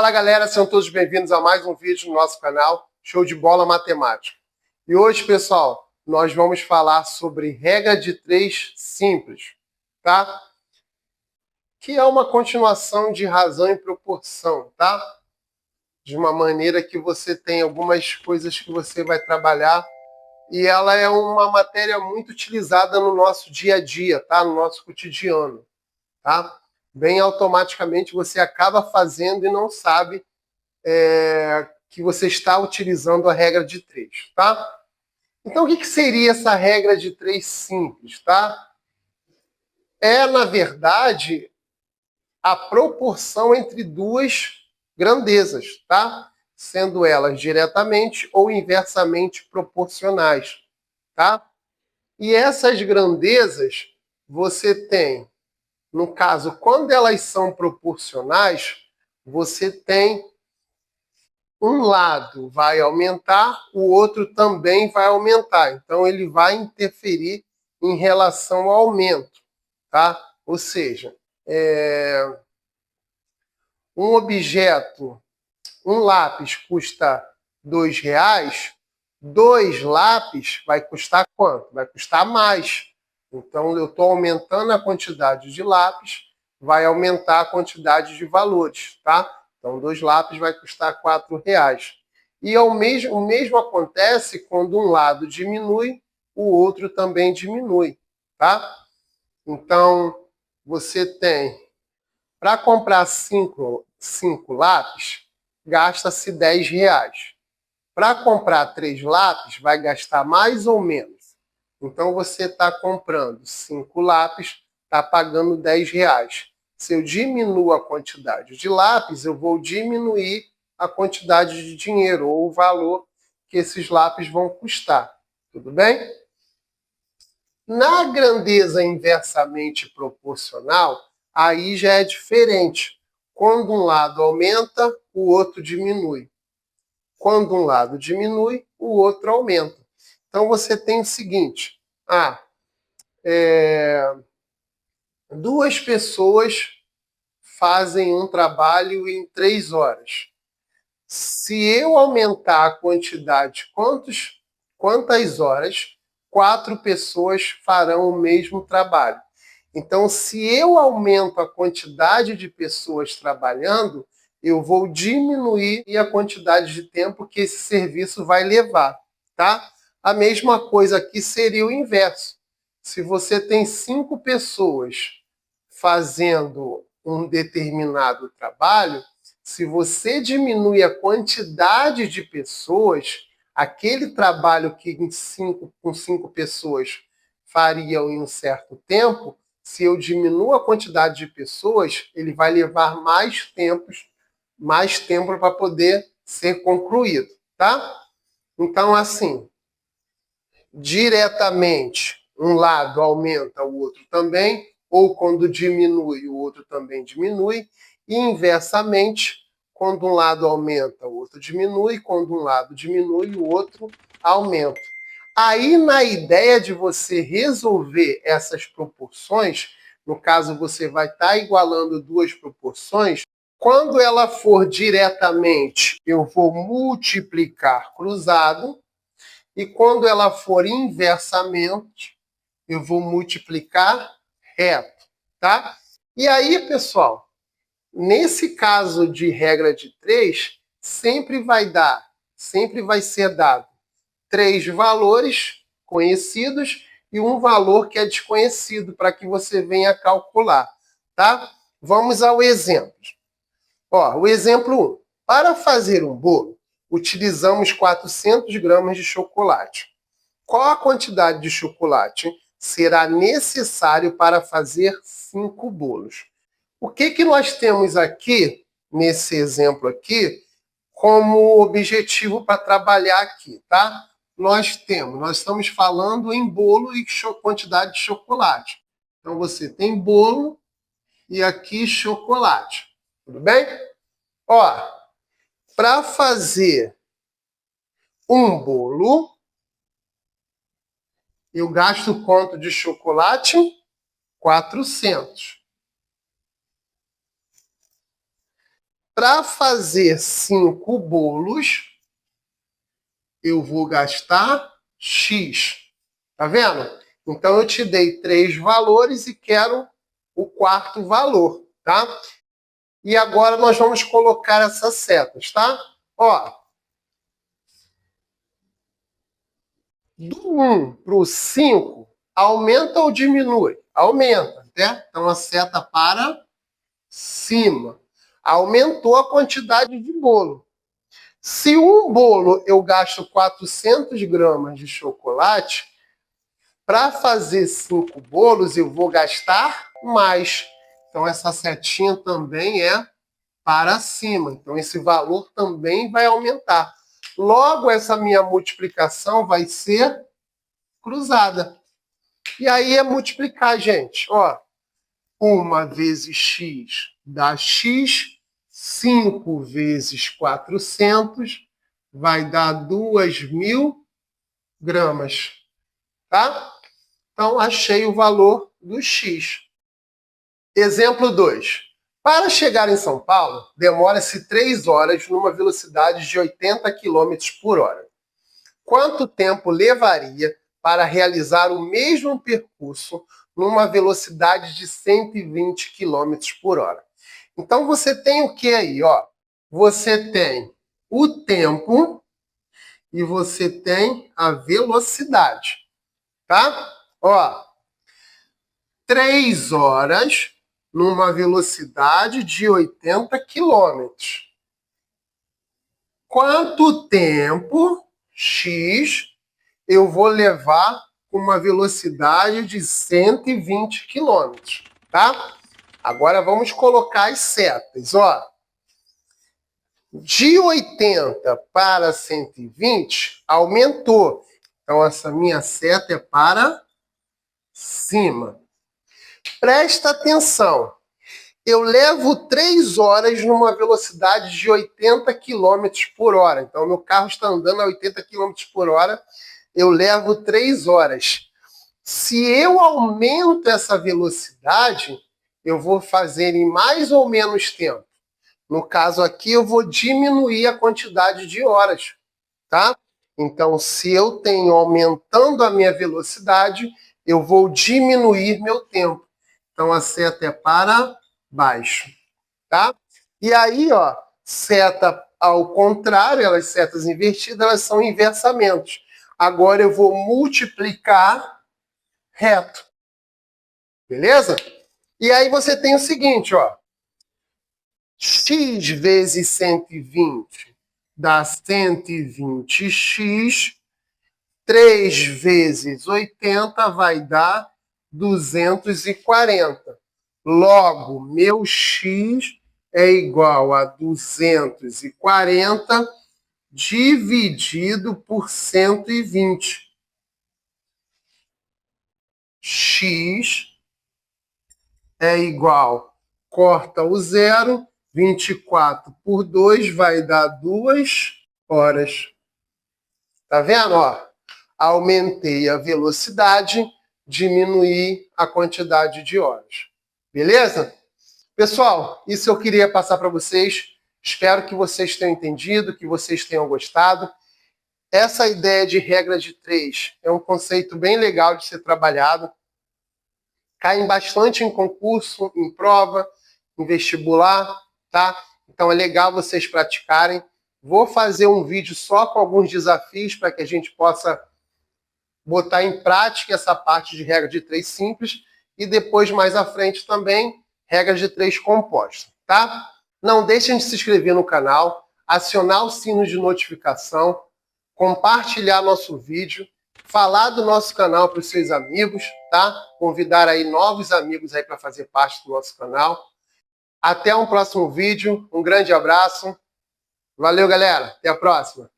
Fala galera, sejam todos bem-vindos a mais um vídeo no nosso canal Show de Bola Matemática. E hoje, pessoal, nós vamos falar sobre regra de 3 simples, tá? Que é uma continuação de razão e proporção, tá? De uma maneira que você tem algumas coisas que você vai trabalhar e ela é uma matéria muito utilizada no nosso dia a dia, tá? No nosso cotidiano, tá? Bem automaticamente você acaba fazendo e não sabe que você está utilizando a regra de 3, tá? Então, o que seria essa regra de 3 simples, tá? É, na verdade, a proporção entre duas grandezas, tá? Sendo elas diretamente ou inversamente proporcionais, tá? E essas grandezas você tem, no caso, quando elas são proporcionais, você tem um lado vai aumentar, o outro também vai aumentar. Então, ele vai interferir em relação ao aumento, tá? Ou seja, um objeto, um lápis custa R$2, 2 lápis vai custar quanto? Vai custar mais. Então, eu estou aumentando a quantidade de lápis, vai aumentar a quantidade de valores, tá? Então, 2 lápis vai custar R$4. E o mesmo acontece quando um lado diminui, o outro também diminui, tá? Então, você tem, para comprar 5 lápis, gasta-se R$10. Para comprar 3 lápis, vai gastar mais ou menos. Então, você está comprando 5 lápis, está pagando R$10. Se eu diminuo a quantidade de lápis, eu vou diminuir a quantidade de dinheiro ou o valor que esses lápis vão custar. Tudo bem? Na grandeza inversamente proporcional, aí já é diferente. Quando um lado aumenta, o outro diminui. Quando um lado diminui, o outro aumenta. Então você tem o seguinte: duas pessoas fazem um trabalho em 3 horas. Se eu aumentar a quantidade, quantas horas, 4 pessoas farão o mesmo trabalho. Então, se eu aumento a quantidade de pessoas trabalhando, eu vou diminuir a quantidade de tempo que esse serviço vai levar, tá? A mesma coisa aqui seria o inverso. Se você tem 5 pessoas fazendo um determinado trabalho, se você diminui a quantidade de pessoas, aquele trabalho que com 5 pessoas fariam em um certo tempo, se eu diminuo a quantidade de pessoas, ele vai levar mais tempo para poder ser concluído, tá? Então, assim, diretamente, um lado aumenta, o outro também, ou quando diminui, o outro também diminui, e inversamente, quando um lado aumenta, o outro diminui, quando um lado diminui, o outro aumenta. Aí, na ideia de você resolver essas proporções, no caso, você vai estar igualando duas proporções, quando ela for diretamente, eu vou multiplicar cruzado, e quando ela for inversamente, eu vou multiplicar reto, tá? E aí, pessoal, nesse caso de regra de 3, sempre vai ser dado 3 valores conhecidos e um valor que é desconhecido para que você venha calcular, tá? Vamos ao exemplo. Ó, o exemplo 1. Para fazer um bolo, utilizamos 400 gramas de chocolate. Qual a quantidade de chocolate será necessário para fazer 5 bolos? O que nós temos aqui, nesse exemplo aqui, como objetivo para trabalhar aqui, tá? Nós estamos falando em bolo e quantidade de chocolate. Então, você tem bolo e aqui chocolate. Tudo bem? Ó, para fazer um bolo, eu gasto quanto de chocolate? 400. Para fazer 5 bolos, eu vou gastar X. Tá vendo? Então, eu te dei 3 valores e quero o quarto valor, tá? E agora nós vamos colocar essas setas, tá? Ó, do 1 para o 5, aumenta ou diminui? Aumenta, né? Então, a seta para cima. Aumentou a quantidade de bolo. Se um bolo eu gasto 400 gramas de chocolate, para fazer 5 bolos eu vou gastar mais. Então, essa setinha também é para cima. Então, esse valor também vai aumentar. Logo, essa minha multiplicação vai ser cruzada. E aí é multiplicar, gente. Ó, 1 vezes x dá x, 5 vezes 400 vai dar 2.000 gramas. Tá? Então, achei o valor do x. Exemplo 2. Para chegar em São Paulo, demora-se 3 horas numa velocidade de 80 km por hora. Quanto tempo levaria para realizar o mesmo percurso numa velocidade de 120 km por hora? Então, você tem o que aí? Ó? Você tem o tempo e você tem a velocidade. Tá? Ó, 3 horas numa velocidade de 80 km. Quanto tempo, x, eu vou levar com uma velocidade de 120 km, tá? Agora vamos colocar as setas, ó. De 80 para 120, aumentou. Então, essa minha seta é para cima. Presta atenção. Eu levo 3 horas numa velocidade de 80 km por hora. Então, meu carro está andando a 80 km por hora. Eu levo 3 horas. Se eu aumento essa velocidade, eu vou fazer em mais ou menos tempo. No caso aqui, eu vou diminuir a quantidade de horas, tá? Então, se eu tenho aumentando a minha velocidade, eu vou diminuir meu tempo. Então, a seta é para baixo, tá? E aí, ó, seta ao contrário, elas setas invertidas, elas são inversamentos. Agora eu vou multiplicar reto. Beleza? E aí você tem o seguinte, ó. X vezes 120 dá 120x. 3 vezes 80 vai dar 240. Logo, meu x é igual a 240 dividido por 120. X é igual, corta o zero, 24 por 2 vai dar 2 horas. Tá vendo? Ó, aumentei a velocidade, diminuí a quantidade de horas. Beleza? Pessoal, isso eu queria passar para vocês. Espero que vocês tenham entendido, que vocês tenham gostado. Essa ideia de regra de 3 é um conceito bem legal de ser trabalhado. Caem bastante em concurso, em prova, em vestibular, tá? Então é legal vocês praticarem. Vou fazer um vídeo só com alguns desafios para que a gente possa botar em prática essa parte de regra de 3 simples e depois, mais à frente também, regras de 3 compostas, tá? Não deixem de se inscrever no canal, acionar o sino de notificação, compartilhar nosso vídeo, falar do nosso canal para os seus amigos, tá? Convidar aí novos amigos aí para fazer parte do nosso canal. Até um próximo vídeo, um grande abraço. Valeu, galera. Até a próxima.